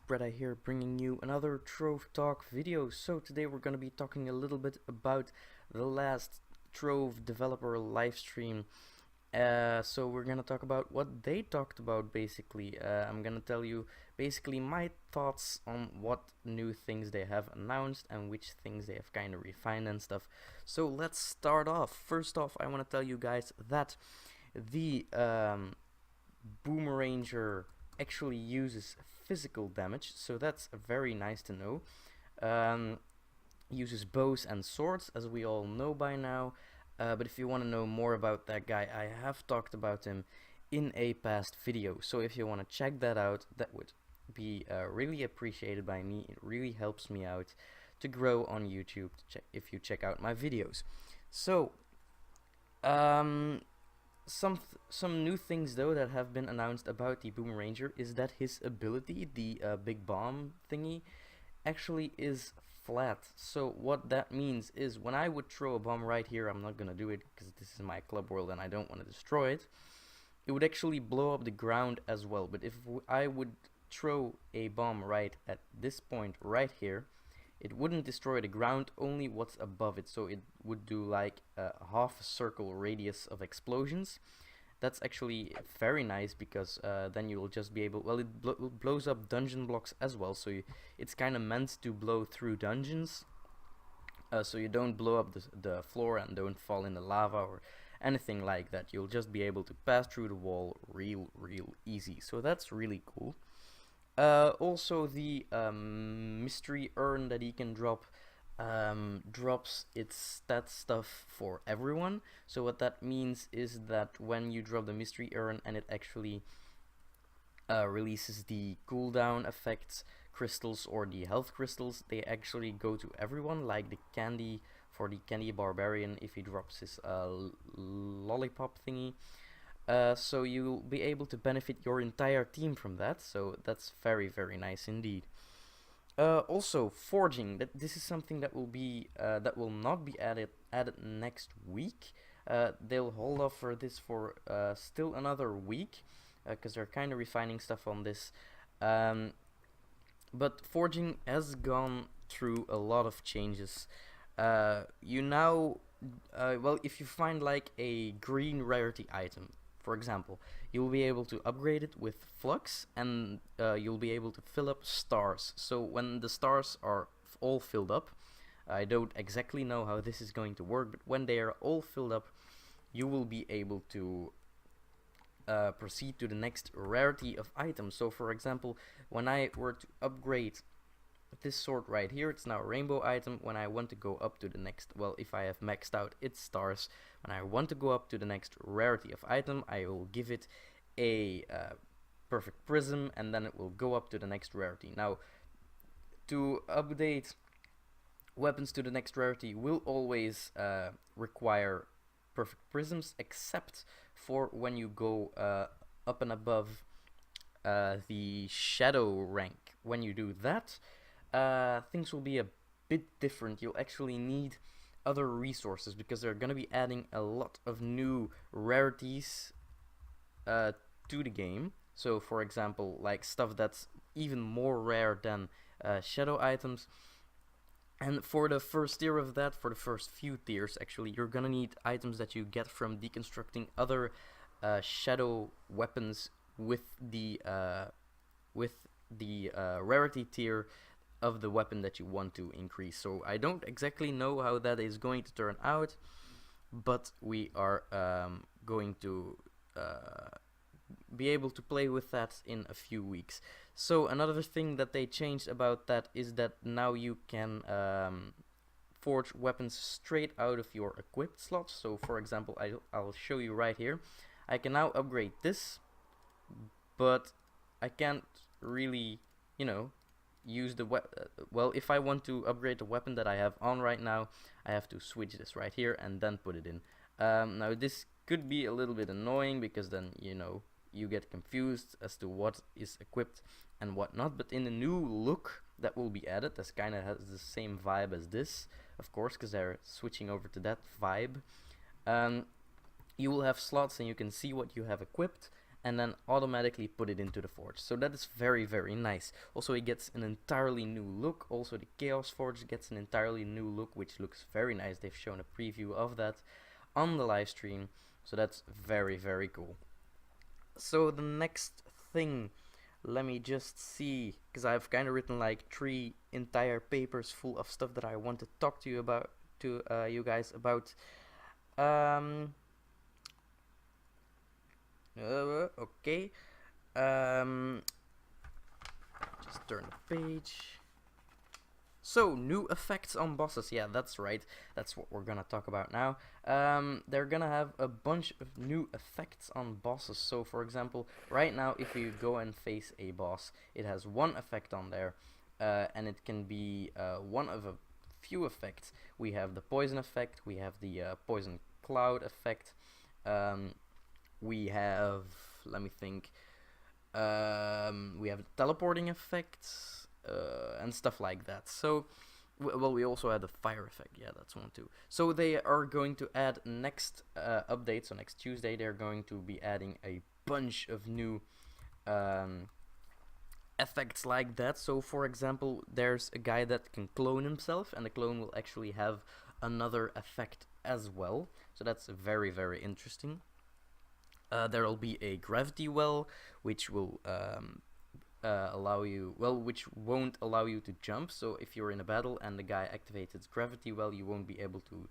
Bretta here, bringing you another Trove Talk video. So today we're going to be talking a little bit about the last Trove developer livestream. So we're going to talk about what they talked about basically. I'm going to tell you basically my thoughts on what new things they have announced and which things they have kind of refined and stuff. So let's start off. First off, I want to tell you guys that the Boomeranger actually uses physical damage, so that's very nice to know. Uses bows and swords, as we all know by now. But if you want to know more about that guy, I have talked about him in a past video. So if you want to check that out, that would be really appreciated by me. It really helps me out to grow on YouTube if you check out my videos. So, some new things though that have been announced about the Boomeranger is that his ability, the big bomb thingy, actually is flat. So what that means is when I would throw a bomb right here, I'm not gonna do it because this is my club world and I don't want to destroy it. It would actually blow up the ground as well. But if I would throw a bomb right at this point right here, it wouldn't destroy the ground, only what's above it. So it would do like a half circle radius of explosions. That's actually very nice because then you'll just be able, well, it blows up dungeon blocks as well, so it's kind of meant to blow through dungeons, so you don't blow up the floor and don't fall in the lava or anything like that. You'll just be able to pass through the wall real easy, so that's really cool. Also the mystery urn that he can drop drops its stat stuff for everyone. So what that means is that when you drop the mystery urn and it actually releases the cooldown effects crystals or the health crystals, they actually go to everyone, like the candy for the candy barbarian if he drops his lollipop thingy. So you'll be able to benefit your entire team from that, so that's very nice indeed. Also, forging. This is something that will not be added next week. They'll hold off for this for still another week because they're kind of refining stuff on this. But forging has gone through a lot of changes. You now, well, if you find like a green rarity item, for example, you'll be able to upgrade it with flux, and you'll be able to fill up stars. So when the stars are all filled up, I don't exactly know how this is going to work, but when they are all filled up, you will be able to proceed to the next rarity of items. So for example, when I were to upgrade this sword right here, it's now a rainbow item. When I want to go up to the next, well, if I have maxed out its stars, when I want to go up to the next rarity of item, I will give it a perfect prism, and then it will go up to the next rarity. Now, to update weapons to the next rarity will always require perfect prisms, except for when you go up and above the shadow rank. When you do that, things will be a bit different. You'll actually need other resources because they're going to be adding a lot of new rarities to the game. So for example, like stuff that's even more rare than shadow items. And for the first tier of that, for the first few tiers actually, you're gonna need items that you get from deconstructing other shadow weapons with the rarity tier of the weapon that you want to increase. So I don't exactly know how that is going to turn out, but we are going to be able to play with that in a few weeks. So another thing that they changed about that is that now you can forge weapons straight out of your equipped slots. So for example, I'll show you right here. I can now upgrade this, but I can't really, you know, use the well, if I want to upgrade the weapon that I have on right now, I have to switch this right here and then put it in. Now this could be a little bit annoying because then, you know, you get confused as to what is equipped and what not. But in the new look that will be added, this kind of has the same vibe as this, of course, because they're switching over to that vibe. You will have slots and you can see what you have equipped, and then automatically put it into the forge. So that is very, very nice. Also, it gets an entirely new look. Also, the Chaos Forge gets an entirely new look, which looks very nice. They've shown a preview of that on the live stream, so that's very, very cool. So the next thing, let me just see, because I've kind of written like 3 entire papers full of stuff that I want to talk to you about, to you guys about. Okay. Just turn the page. So, new effects on bosses. Yeah, that's right. That's what we're gonna talk about now. They're gonna have a bunch of new effects on bosses. So, for example, right now, if you go and face a boss, it has one effect on there, and it can be one of a few effects. We have the poison effect, we have the poison cloud effect, we have, let me think, we have the teleporting effects, and stuff like that. So, well, we also had the fire effect. Yeah, that's one too. So they are going to add next update. So next Tuesday, they're going to be adding a bunch of new effects like that. So, for example, there's a guy that can clone himself, and the clone will actually have another effect as well. So that's very, very interesting. There will be a gravity well, which will allow you, well, which won't allow you to jump. So if you're in a battle and the guy activates its gravity well, you won't be able to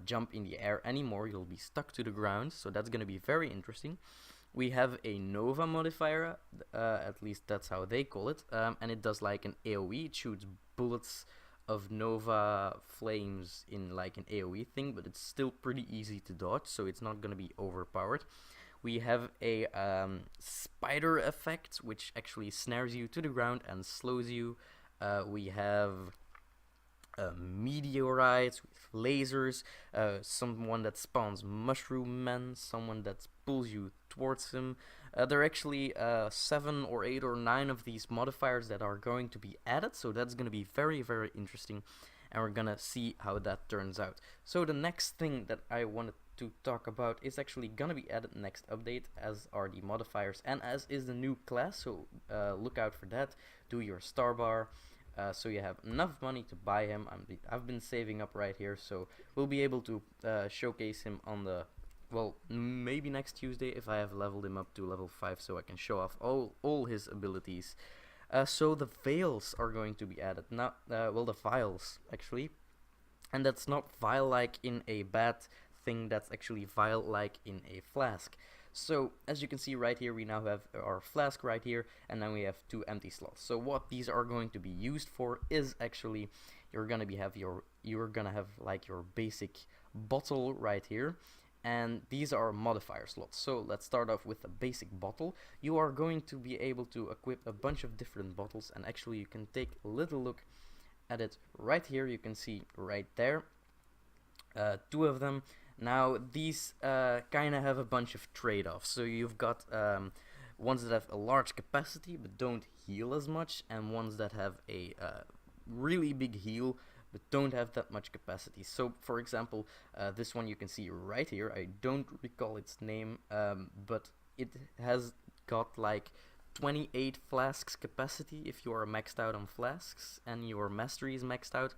jump in the air anymore. You'll be stuck to the ground. So that's going to be very interesting. We have a Nova modifier, at least that's how they call it, and it does like an AoE. It shoots bullets of Nova flames in like an AoE thing, but it's still pretty easy to dodge, so it's not going to be overpowered. We have a spider effect, which actually snares you to the ground and slows you. We have meteorites with lasers, someone that spawns mushroom men, someone that pulls you towards him. There are actually 7 or 8 or 9 of these modifiers that are going to be added, so that's going to be very, very interesting, and we're gonna see how that turns out. So the next thing that I wanted to talk about is actually gonna be added next update, as are the modifiers and as is the new class, so look out for that. Do your star bar, so you have enough money to buy him. I've been saving up right here, so we'll be able to showcase him on the, well, maybe next Tuesday if I have leveled him up to level 5, so I can show off all his abilities. So the veils are going to be added now, well, the vials actually, and that's not vial like in a bad thing, that's actually vial like in a flask. So as you can see right here, we now have our flask right here, and then we have 2 empty slots. So what these are going to be used for is actually you're gonna have like your basic bottle right here, and these are modifier slots. So let's start off with a basic bottle. You are going to be able to equip a bunch of different bottles, and actually you can take a little look at it right here. You can see right there 2 of them. Now these kind of have a bunch of trade-offs. So you've got ones that have a large capacity but don't heal as much, and ones that have a really big heal but don't have that much capacity. So for example, this one you can see right here, I don't recall its name, but it has got like 28 flasks capacity if you are maxed out on flasks and your mastery is maxed out,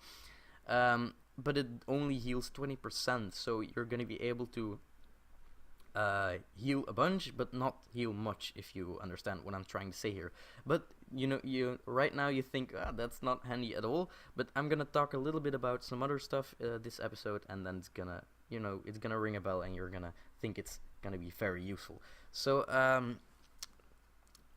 but it only heals 20%, so you're going to be able to heal a bunch but not heal much, if you understand what I'm trying to say here. But you right now you think that's not handy at all, but I'm gonna talk a little bit about some other stuff this episode, and then it's gonna it's gonna ring a bell and you're gonna think it's gonna be very useful. So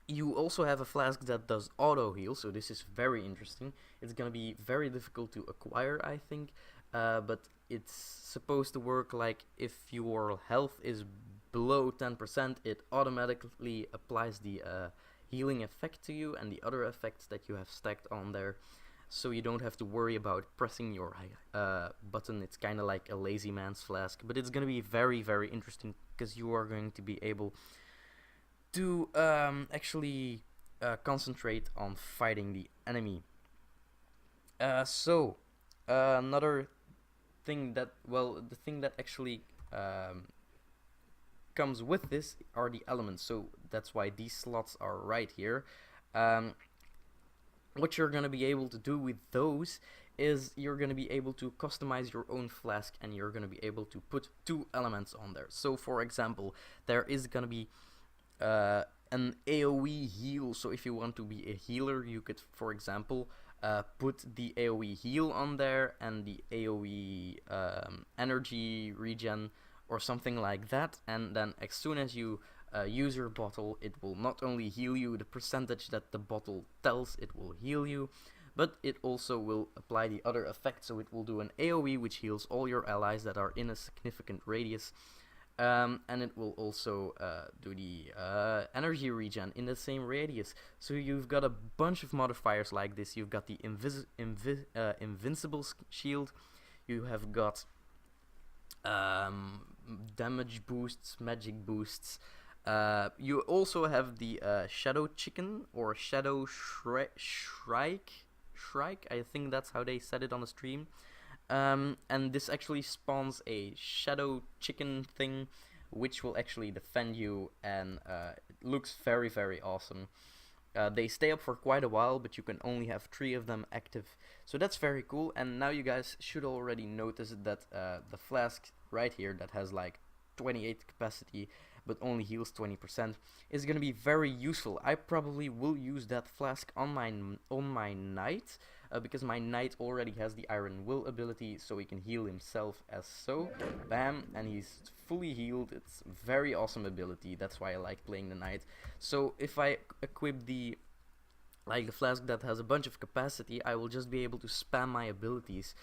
you also have a flask that does auto heal, so this is very interesting. It's gonna be very difficult to acquire, I think, but it's supposed to work like if your health is below 10%, it automatically applies the healing effect to you and the other effects that you have stacked on there, so you don't have to worry about pressing your button. It's kind of like a lazy man's flask, but it's gonna be very, very interesting because you are going to be able to actually concentrate on fighting the enemy. So another thing that, well, the thing that actually comes with this are the elements, so that's why these slots are right here. Um, what you're going to be able to do with those is you're going to be able to customize your own flask, and you're going to be able to put 2 elements on there. So for example, there is going to be an AoE heal. So if you want to be a healer, you could, for example, put the AoE heal on there and the AoE energy regen or something like that, and then as soon as you use your bottle, it will not only heal you the percentage that the bottle tells it will heal you, but it also will apply the other effect. So it will do an AoE which heals all your allies that are in a significant radius, and it will also do the energy regen in the same radius. So you've got a bunch of modifiers like this. You've got the invincible shield, you have got damage boosts, magic boosts. You also have the shadow chicken or shadow shrike. I think that's how they said it on the stream. And this actually spawns a shadow chicken thing, which will actually defend you, and it looks very, very awesome. They stay up for quite a while, but you can only have 3 of them active, so that's very cool. And now you guys should already notice that the flask right here that has like 28 capacity but only heals 20% is going to be very useful. I probably will use that flask on my knight, because my knight already has the Iron Will ability, so he can heal himself as so. Bam, and he's fully healed. It's a very awesome ability. That's why I like playing the knight. So if I equip the flask that has a bunch of capacity, I will just be able to spam my abilities.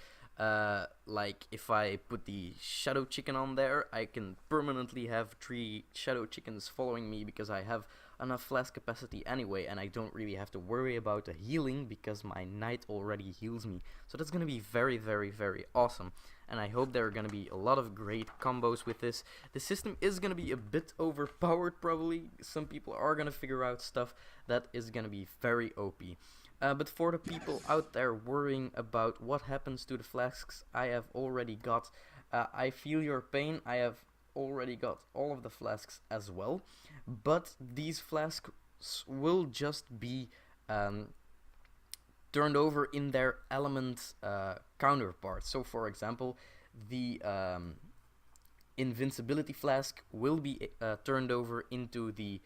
Like if I put the shadow chicken on there, I can permanently have 3 shadow chickens following me because I have enough flask capacity anyway, and I don't really have to worry about the healing because my knight already heals me. So that's gonna be very, very, very awesome, and I hope there are gonna be a lot of great combos with this. The system is gonna be a bit overpowered probably. Some people are gonna figure out stuff that is gonna be very OP. But for the people out there worrying about what happens to the flasks I have already got, I feel your pain. I have already got all of the flasks as well, but these flasks will just be turned over in their element counterparts. So for example, the invincibility flask will be turned over into the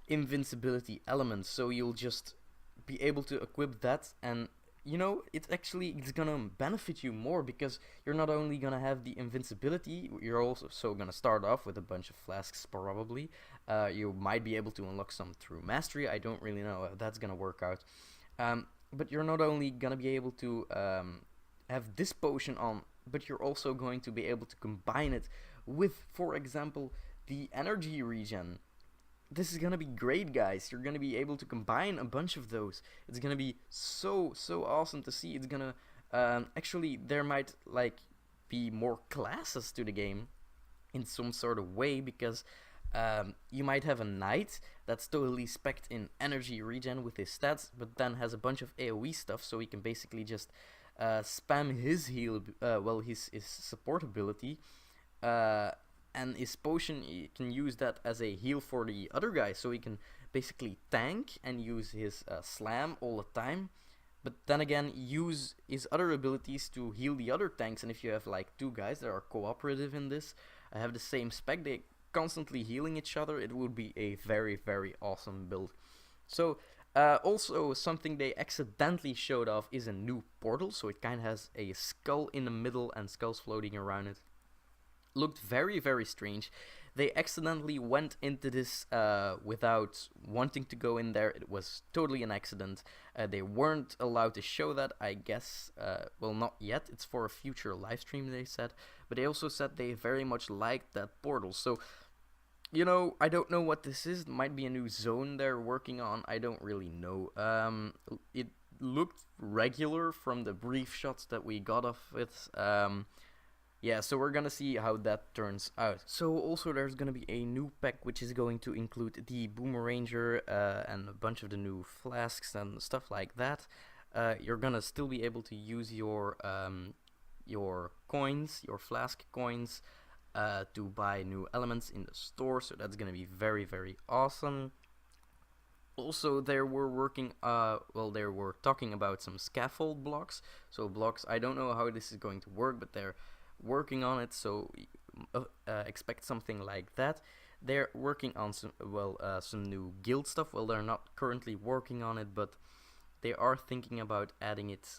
invincibility element, so you'll just be able to equip that, and you know, it's gonna benefit you more because you're not only gonna have the invincibility, you're also gonna start off with a bunch of flasks probably. You might be able to unlock some through mastery. I don't really know how that's gonna work out, but you're not only gonna be able to have this potion on, but you're also going to be able to combine it with, for example, the energy regen. This is gonna be great, guys. You're gonna be able to combine a bunch of those. It's gonna be so awesome to see. It's gonna actually, there might be more classes to the game in some sort of way, because you might have a knight that's totally spec'd in energy regen with his stats, but then has a bunch of AoE stuff, so he can basically just spam his heal, his support ability, and his potion, you can use that as a heal for the other guy, so he can basically tank and use his slam all the time, but then again use his other abilities to heal the other tanks. And if you have like 2 guys that are cooperative in this, have the same spec, they constantly healing each other, it would be a very, very awesome build. So also something they accidentally showed off is a new portal, so it kind of has a skull in the middle and skulls floating around it. Looked very, very strange. They accidentally went into this without wanting to go in there. It was totally an accident. They weren't allowed to show that, I guess. Well, not yet. It's for a future live stream, they said. But they also said they very much liked that portal. So, you know, I don't know what this is. It might be a new zone they're working on. I don't really know. It looked regular from the brief shots that we got of it. Yeah, so we're gonna see how that turns out. So also there's gonna be a new pack which is going to include the Boomeranger and a bunch of the new flasks and stuff like that. You're gonna still be able to use your coins, your flask coins, to buy new elements in the store, so that's gonna be very, very awesome. Also, they were working, they were talking about some scaffold blocks. So blocks, I don't know how this is going to work, but they're working on it, so expect something like that. They're working on some new guild stuff. Well, they're not currently working on it, but they are thinking about adding it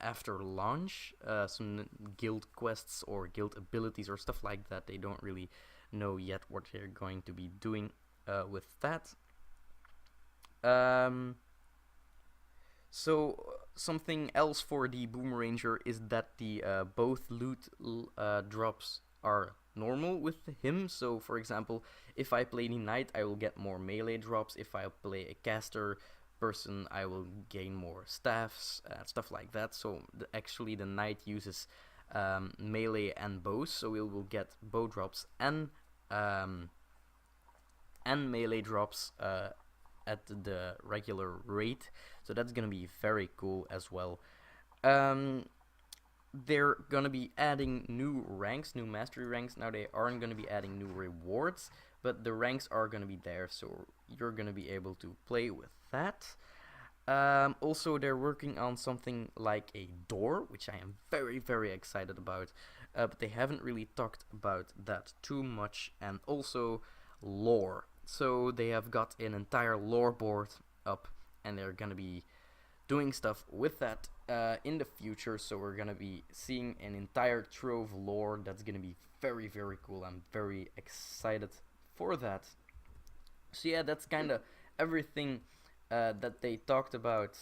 after launch. Some guild quests or guild abilities or stuff like that. They don't really know yet what they're going to be doing with that. So something else for the Boomeranger is that the both loot drops are normal with him. So for example, if I play the knight, I will get more melee drops. If I play a caster person, I will gain more staffs, stuff like that. So actually the knight uses melee and bows, so we will get bow drops and melee drops at the regular rate, so that's gonna be very cool as well. They're gonna be adding new ranks, new mastery ranks. Now they aren't gonna be adding new rewards, but the ranks are gonna be there, so you're gonna be able to play with that. Also, they're working on something like a door, which I am very, very excited about, but they haven't really talked about that too much. And also lore. So they have got an entire lore board up, and they're gonna be doing stuff with that in the future. So we're gonna be seeing an entire Trove lore that's gonna be very, very cool. I'm very excited for that. So yeah, that's kind of everything that they talked about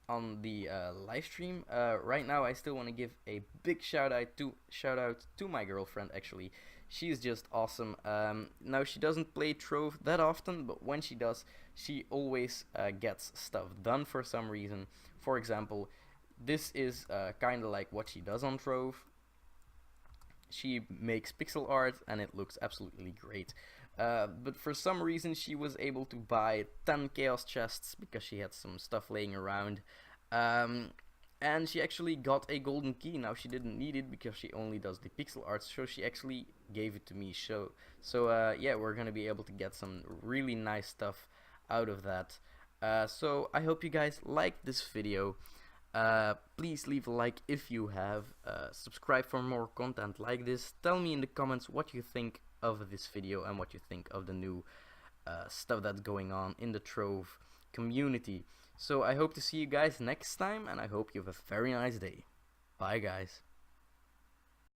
on the live stream. Right now, I still want to give a big shout out to my girlfriend. Actually, she's just awesome. Now she doesn't play Trove that often, but when she does, she always gets stuff done for some reason. For example, this is kind of like what she does on Trove. She makes pixel art, and it looks absolutely great. But for some reason, she was able to buy 10 chaos chests because she had some stuff laying around. And she actually got a golden key. Now, she didn't need it because she only does the pixel art, so she actually gave it to me. So yeah, we're gonna be able to get some really nice stuff out of that. So I hope you guys liked this video. Please leave a like if you have. Subscribe for more content like this. Tell me in the comments what you think of this video and what you think of the new stuff that's going on in the Trove community. So I hope to see you guys next time, and I hope you have a very nice day. Bye, guys.